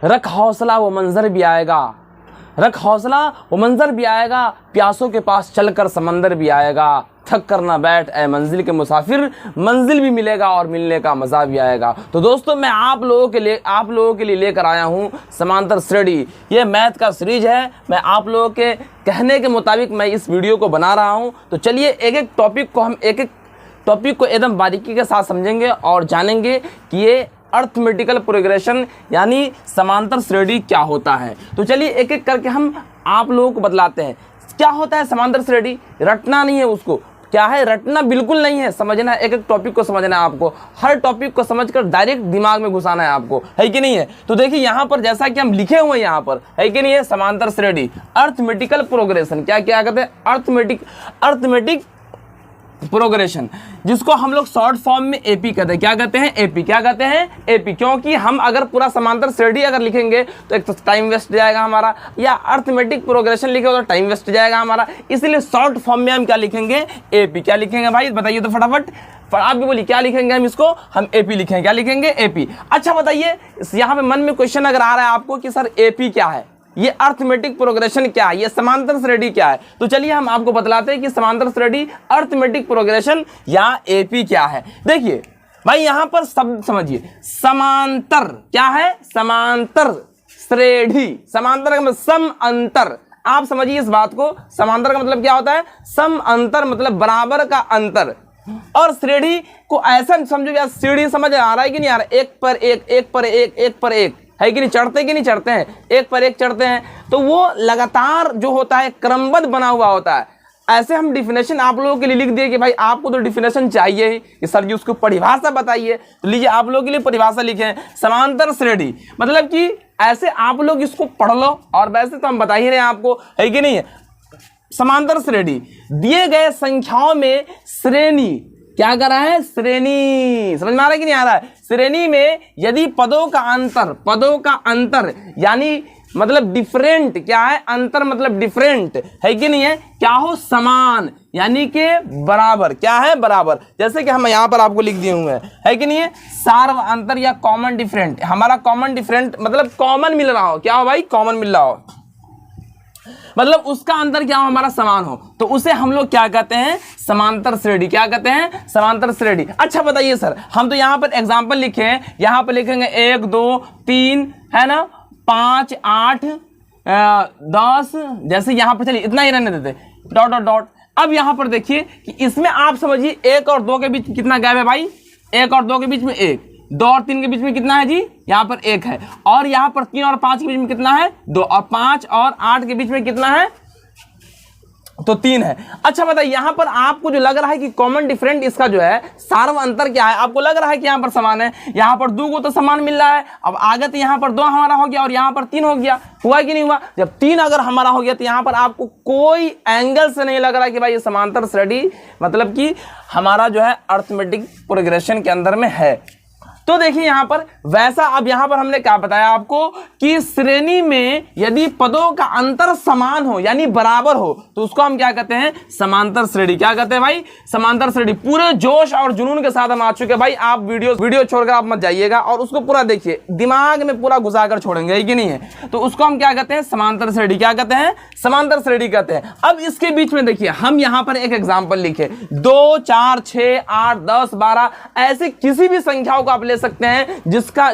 रख हौसला वो मंजर भी आएगा, रख हौसला वो मंजर भी आएगा, प्यासों के पास चलकर समंदर भी आएगा। थक कर ना बैठ ऐ मंजिल के मुसाफिर, मंजिल भी मिलेगा और मिलने का मज़ा भी आएगा। तो दोस्तों मैं आप लोगों के लिए लेकर आया हूँ समांतर श्रेणी। ये मैथ का सीरीज है, मैं आप लोगों के कहने के मुताबिक मैं इस वीडियो को बना रहा हूँ। तो चलिए एक एक टॉपिक को एकदम बारीकी के साथ समझेंगे और जानेंगे कि ये अर्थमेटिकल प्रोग्रेशन यानी समांतर श्रेणी क्या होता है। तो चलिए एक एक करके हम आप लोगों को बतलाते हैं क्या होता है समांतर श्रेणी। रटना नहीं है उसको, क्या है रटना बिल्कुल नहीं है, समझना है, एक एक टॉपिक को समझना है आपको, हर टॉपिक को समझकर डायरेक्ट दिमाग में घुसाना है आपको, है कि नहीं है। तो देखिए यहाँ पर जैसा कि हम लिखे हुए हैं यहाँ पर, है कि नहीं है, समांतर श्रेणी अर्थमेटिकल प्रोग्रेशन, क्या क्या कहते हैं, अर्थमेटिक प्रोग्रेशन, जिसको हम लोग शॉर्ट फॉर्म में एपी कहते हैं। क्या कहते हैं, एपी, क्या कहते हैं, एपी। क्योंकि हम अगर पूरा समांतर श्रेणी अगर लिखेंगे तो एक तो टाइम वेस्ट जाएगा हमारा, या अर्थमेटिक प्रोग्रेशन लिखे तो टाइम वेस्ट जाएगा हमारा, इसलिए शॉर्ट फॉर्म में हम क्या लिखेंगे, एपी। क्या लिखेंगे भाई बताइए तो फटाफट, आप भी बोलिए क्या लिखेंगे हम इसको, हम एपी लिखेंगे। क्या लिखेंगे, एपी। अच्छा बताइए यहाँ पे मन में क्वेश्चन अगर आ रहा है आपको कि सर एपी क्या है, ये अर्थमेटिक प्रोग्रेशन क्या है, ये समांतर श्रेणी क्या है, तो चलिए हम आपको बतलाते हैं कि समांतर श्रेणी अर्थमेटिक प्रोग्रेशन या एपी क्या है। देखिए भाई यहाँ पर शब्द समझिए, समांतर क्या है, समांतर श्रेणी, समांतर का मतलब सम अंतर। आप समझिए इस बात को, समांतर का मतलब क्या होता है, सम अंतर मतलब बराबर का अंतर, और श्रेणी को ऐसा समझो या सीढ़ी समझ आ रहा है कि नहीं आ रहा है, एक पर एक, एक पर एक, एक पर एक, है कि नहीं, चढ़ते कि नहीं चढ़ते हैं, एक पर एक चढ़ते हैं, तो वो लगातार जो होता है क्रमबद्ध बना हुआ होता है। ऐसे हम डिफिनेशन आप लोगों के लिए लिख दिए कि भाई आपको तो डिफिनेशन चाहिए ही कि सर जी उसको परिभाषा बताइए, तो लीजिए आप लोगों के लिए परिभाषा लिखे हैं समांतर श्रेणी, मतलब कि ऐसे आप लोग इसको पढ़ लो, और वैसे तो हम बता ही रहे हैं आपको, है कि नहीं है। समांतर श्रेणी दिए गए संख्याओं में श्रेणी, क्या कर रहा है, श्रेणी, समझ में आ रहा है कि नहीं आ रहा है, श्रेणी में यदि पदों का अंतर यानी मतलब डिफरेंट, क्या है, अंतर मतलब डिफरेंट, है कि नहीं है, क्या हो, समान यानी कि बराबर, क्या है, बराबर। जैसे कि हम यहाँ पर आपको लिख दिए हुए हैं, है कि नहीं है, सार्व अंतर या कॉमन डिफरेंट, हमारा कॉमन डिफरेंट मतलब कॉमन मिल रहा हो, क्या हो भाई, कॉमन मिल रहा हो, मतलब उसका अंतर क्या हो, हमारा समान हो, तो उसे हम लोग क्या कहते हैं, समांतर श्रेणी। क्या कहते हैं, समांतर श्रेणी। अच्छा बताइए सर, हम तो यहाँ पर एग्जांपल लिखे हैं, यहाँ पर लिखेंगे 1 2 3 है ना, 5 8 10, जैसे यहाँ पर चलिए इतना ही रहने देते, डॉट डॉट डॉट। अब यहाँ पर देखिए कि इसमें आप समझिए 1 और 2 के बीच कितना गैप है भाई, 1 और 2 के बीच में 1, 2 और 3 के बीच में कितना है जी, यहाँ पर 1 है, और यहाँ पर 3 और 5 के बीच में कितना है, 2, और 5 और 8 के बीच में कितना है, तो 3 है। अच्छा बताइए यहाँ पर आपको जो लग रहा है कि कॉमन डिफरेंट इसका जो है सार्व अंतर क्या है, आपको लग रहा है कि यहाँ पर समान है, यहाँ पर 2 को तो समान मिल रहा है, अब आगे तो यहाँ पर 2 हमारा हो गया और यहाँ पर 3 हो गया, हुआ कि नहीं हुआ। जब 3 अगर हमारा हो गया तो यहाँ पर आपको कोई एंगल से नहीं लग रहा कि भाई ये समांतर श्रेणी मतलब कि हमारा जो है अर्थमेटिक प्रोग्रेशन के अंदर में है। तो देखिए यहाँ पर वैसा, अब यहाँ पर हमने क्या बताया आपको कि श्रेणी में यदि पदों का अंतर समान हो यानी बराबर हो तो उसको हम क्या कहते हैं, समांतर श्रेणी। क्या कहते हैं भाई, समांतर श्रेणी। पूरे जोश और जुनून के साथ हम आ चुके हैं भाई, आप वीडियो छोड़कर आप मत जाइएगा और उसको पूरा देखिए, दिमाग में पूरा घुसा कर छोड़ेंगे, है कि नहीं है। तो उसको हम क्या कहते हैं, समांतर श्रेणी। क्या कहते हैं, समांतर श्रेणी कहते हैं। अब इसके बीच में देखिए हम यहाँ पर एक एग्जाम्पल लिखे, 2 4 6 8 10 12 ऐसे किसी भी संख्याओं को आप ले सकते हैं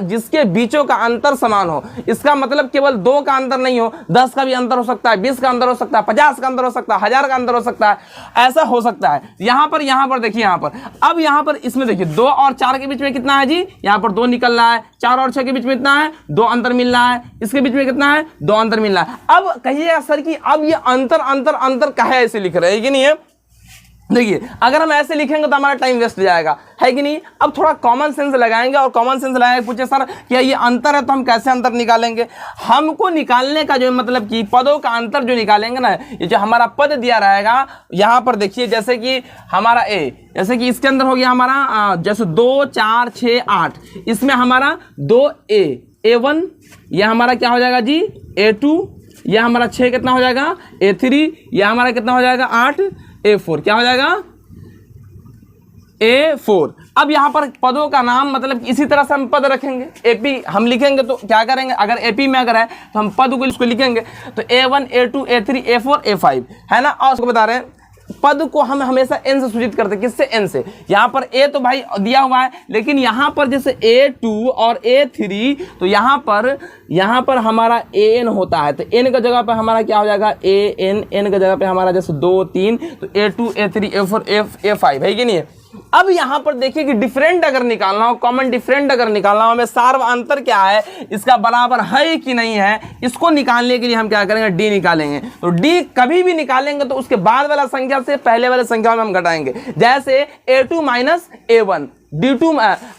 जिसके बीचों का अंतर समान हो। इसका मतलब केवल 2 का अंतर नहीं हो, 10 का भी अंतर हो सकता है, 20 का अंतर हो सकता है, 50 का अंतर हो सकता है, 1000 का अंतर हो सकता है, ऐसा हो सकता है। यहाँ पर देखिए, अब यहाँ पर इसमें देखिए 2 और 4 के बीच में कितना है जी, यहाँ पर 2 निकल रहा है, 4 और 6 के बीच में इतना है, 2 अंतर मिल रहा है, इसके बीच में कितना है, 2 अंतर मिल रहा है। अब कहिएगा सर कि अब ये अंतर काहे ऐसे लिख रहे हैं कि नहीं है। देखिए अगर हम ऐसे लिखेंगे तो हमारा टाइम वेस्ट जाएगा, है कि नहीं। अब थोड़ा कॉमन सेंस लगाएंगे और कॉमन सेंस लगाएंगे, पूछे सर क्या ये अंतर है तो हम कैसे अंतर निकालेंगे। हमको निकालने का जो मतलब कि पदों का अंतर जो निकालेंगे ना, ये जो हमारा पद दिया रहेगा यहाँ पर देखिए, जैसे कि हमारा ए, जैसे कि इसके अंदर हो गया हमारा जैसे 2 4 6 8, इसमें हमारा 2a, A1 यह हमारा क्या हो जाएगा जी, A2, यह हमारा 6 कितना हो जाएगा, A3, यह हमारा कितना हो जाएगा 8, A4 क्या हो जाएगा, A4। अब यहाँ पर पदों का नाम मतलब इसी तरह से हम पद रखेंगे। AP हम लिखेंगे तो क्या करेंगे, अगर AP में अगर है तो हम पद को इसको लिखेंगे तो A1 A2 A3 A4 A5 है ना। और उसको बता रहे हैं पद को हम हमेशा n से सूचित करते हैं। किससे? n से। यहाँ पर a तो भाई दिया हुआ है, लेकिन यहाँ पर जैसे A2 और A3 तो यहाँ पर हमारा an होता है, तो n का जगह पे हमारा क्या हो जाएगा n का जगह पे हमारा जैसे 2 3 तो A2 A3 A4 A5 है कि नहीं है। अब यहाँ पर देखिए कि डिफरेंट अगर निकालना हो, कॉमन डिफरेंट अगर निकालना हो, हमें सार्व अंतर क्या है, इसका बराबर है कि नहीं है, इसको निकालने के लिए हम क्या करेंगे, डी निकालेंगे। तो डी कभी भी निकालेंगे तो उसके बाद वाला संख्या से पहले वाले संख्या में हम घटाएंगे। जैसे A2 माइनस A1 D2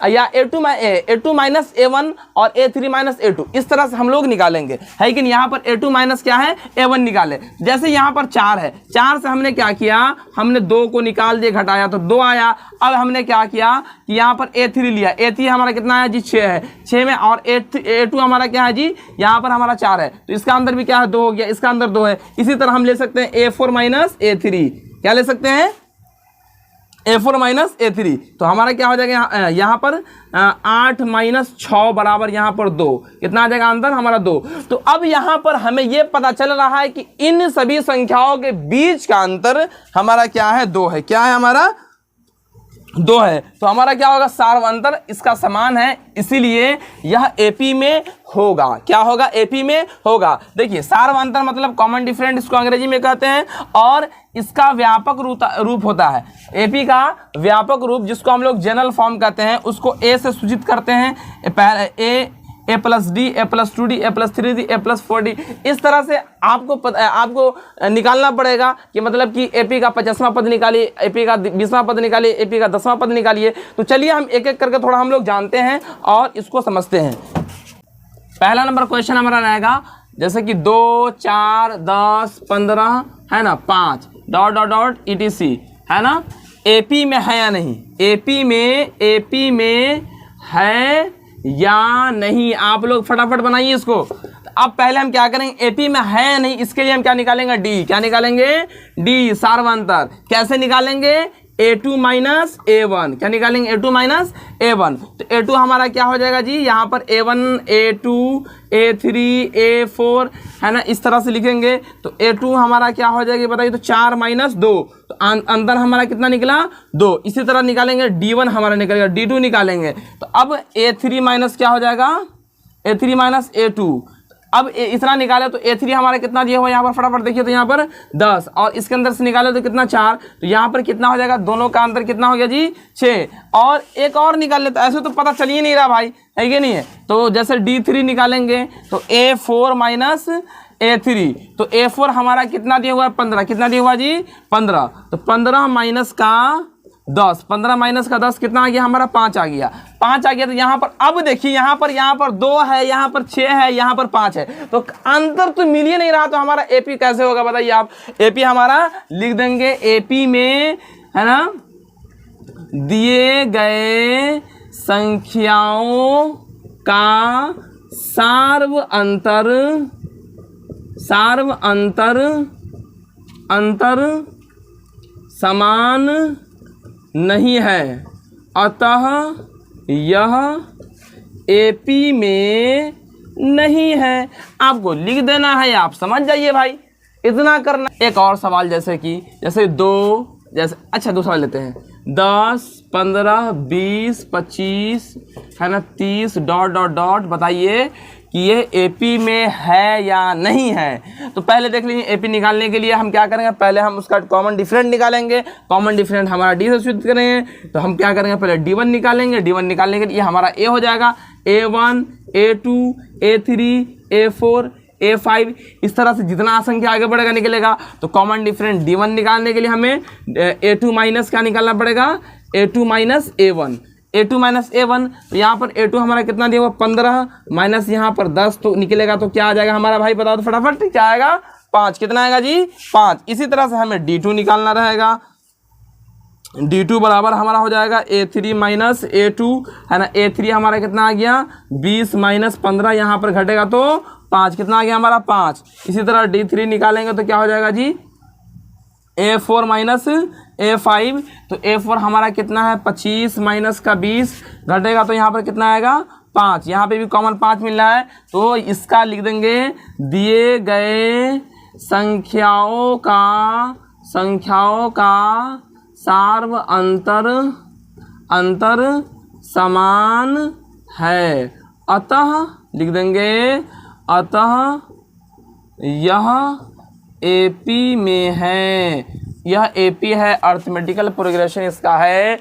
या A2 माइनस A1 और A3 माइनस A2, इस तरह से हम लोग निकालेंगे, है कि नहीं। यहाँ पर A2 माइनस क्या है, A1 निकाले। जैसे यहाँ पर 4 है, 4 से हमने क्या किया, हमने 2 को निकाल दिए, घटाया तो 2 आया। अब हमने क्या किया कि यहाँ पर A3 लिया, A3 हमारा कितना है जी 6 है, 6 में और A2 हमारा क्या है जी, यहाँ पर हमारा 4 है, तो इसका अंदर भी क्या है 2 हो गया, इसका अंदर 2 है। इसी तरह हम ले सकते हैं A4 माइनस A3, क्या ले सकते हैं A4 माइनस A3, तो हमारा क्या हो जाएगा यहाँ पर 8 माइनस 6 बराबर यहाँ पर 2, कितना आ जाएगा अंदर हमारा 2। तो अब यहाँ पर हमें ये पता चल रहा है कि इन सभी संख्याओं के बीच का अंतर हमारा क्या है, 2 है। क्या है हमारा 2 है। तो हमारा क्या होगा, सार्व अंतर इसका समान है, इसीलिए यह AP में होगा। क्या होगा, AP में होगा। देखिए सार्व अंतर मतलब कॉमन डिफरेंट, इसको अंग्रेजी में कहते हैं, और इसका व्यापक रूप होता है। AP का व्यापक रूप जिसको हम लोग जनरल फॉर्म कहते हैं, उसको A से सूचित करते हैं। A plus D, A plus 2D, A plus 3D, A plus 4D। इस तरह से आपको निकालना पड़ेगा कि मतलब कि AP का 50वां पद निकालिए, AP का 20वां पद निकालिए, AP का 10वां पद निकालिए। तो चलिए हम एक एक करके थोड़ा हम लोग जानते हैं और इसको समझते हैं। पहला नंबर क्वेश्चन हमारा रहेगा जैसे कि 2 4 10 15 है ना, 5 डॉट डॉट डॉट ETC है ना। AP में है या नहीं, AP में है या नहीं, आप लोग फटाफट बनाइए इसको। अब पहले हम क्या करेंगे, AP में है या नहीं, इसके लिए हम क्या निकालेंगे, डी। क्या निकालेंगे, डी, सार्व अंतर। कैसे निकालेंगे, A2 माइनस A1। क्या निकालेंगे, A2 माइनस A1। तो A2 हमारा क्या हो जाएगा जी, यहाँ पर A1 A2 A3 A4 है ना, इस तरह से लिखेंगे। तो A2 हमारा क्या हो जाएगी बताइए, तो 4 माइनस 2, तो अंदर हमारा कितना निकला, 2। इसी तरह निकालेंगे D1 हमारा निकलेगा, D2 निकालेंगे तो अब A3 माइनस क्या हो जाएगा, A3 माइनस A2। अब इतना निकाले तो A3 हमारा कितना दिया हुआ है यहाँ पर, फटाफट देखिए तो यहाँ पर 10, और इसके अंदर से निकाले तो कितना 4, तो यहाँ पर कितना हो जाएगा, दोनों का अंतर कितना हो गया जी 6। और एक और निकाल लेते, ऐसे तो पता चल ही नहीं रहा भाई, है कि नहीं है। तो जैसे D3 निकालेंगे तो A4 माइनस A3, तो A4 हमारा कितना दिया हुआ है 15, कितना दिया हुआ जी 15, तो 15 माइनस का 10, 15 माइनस का 10 कितना आ गया हमारा, 5 आ गया, 5 आ गया। तो यहाँ पर अब देखिए यहाँ पर 2 है, यहाँ पर 6 है, यहाँ पर 5 है, तो अंतर तो मिल ही नहीं रहा, तो हमारा AP कैसे होगा बताइए आप। AP हमारा लिख देंगे, AP में है ना दिए गए संख्याओं का सार्व अंतर समान नहीं है, अतः यह AP में नहीं है। आपको लिख देना है, आप समझ जाइए भाई, इतना करना। एक और सवाल जैसे 2, जैसे अच्छा दूसरा लेते हैं, 10 15 20 25 है ना 30 डॉट डॉट डॉट, बताइए कि ये AP में है या नहीं है। तो पहले देख लीजिए, AP निकालने के लिए हम क्या करेंगे, पहले हम उसका कॉमन डिफरेंट निकालेंगे। कॉमन डिफरेंट हमारा D से सूचित करेंगे, तो हम क्या करेंगे, पहले D1 निकालेंगे। D1 निकालने के लिए हमारा A हो जाएगा, A1 A2 A3 A4 A5, इस तरह से जितना संख्या आगे बढ़ेगा निकलेगा। तो कॉमन डिफरेंट D1 निकालने के लिए हमें A2 माइनस क्या निकालना पड़ेगा, A2 minus A1, A2 minus A1। तो यहाँ पर A2 हमारा कितना दिया हुआ 15 माइनस यहाँ पर 10, तो निकलेगा तो क्या आ जाएगा हमारा भाई, बताओ तो फटाफट, क्या आएगा 5, कितना आएगा जी 5। इसी तरह से हमें D2 निकालना रहेगा, D2 बराबर हमारा हो जाएगा A3 माइनस A2 है ना। A3 हमारा कितना आ गया 20 माइनस 15, यहाँ पर घटेगा तो 5, कितना आ गया हमारा 5। इसी तरह D3 निकालेंगे तो क्या हो जाएगा जी A4 माइनस A5, तो A4 हमारा कितना है 25 माइनस का 20 घटेगा तो यहाँ पर कितना आएगा 5, यहाँ पे भी कॉमन 5 मिल रहा है तो इसका लिख देंगे दिए गए संख्याओं का सार्व अंतर समान है, अतः लिख देंगे अतः यह AP में है, यह AP है, अर्थमेटिकल प्रोग्रेशन इसका है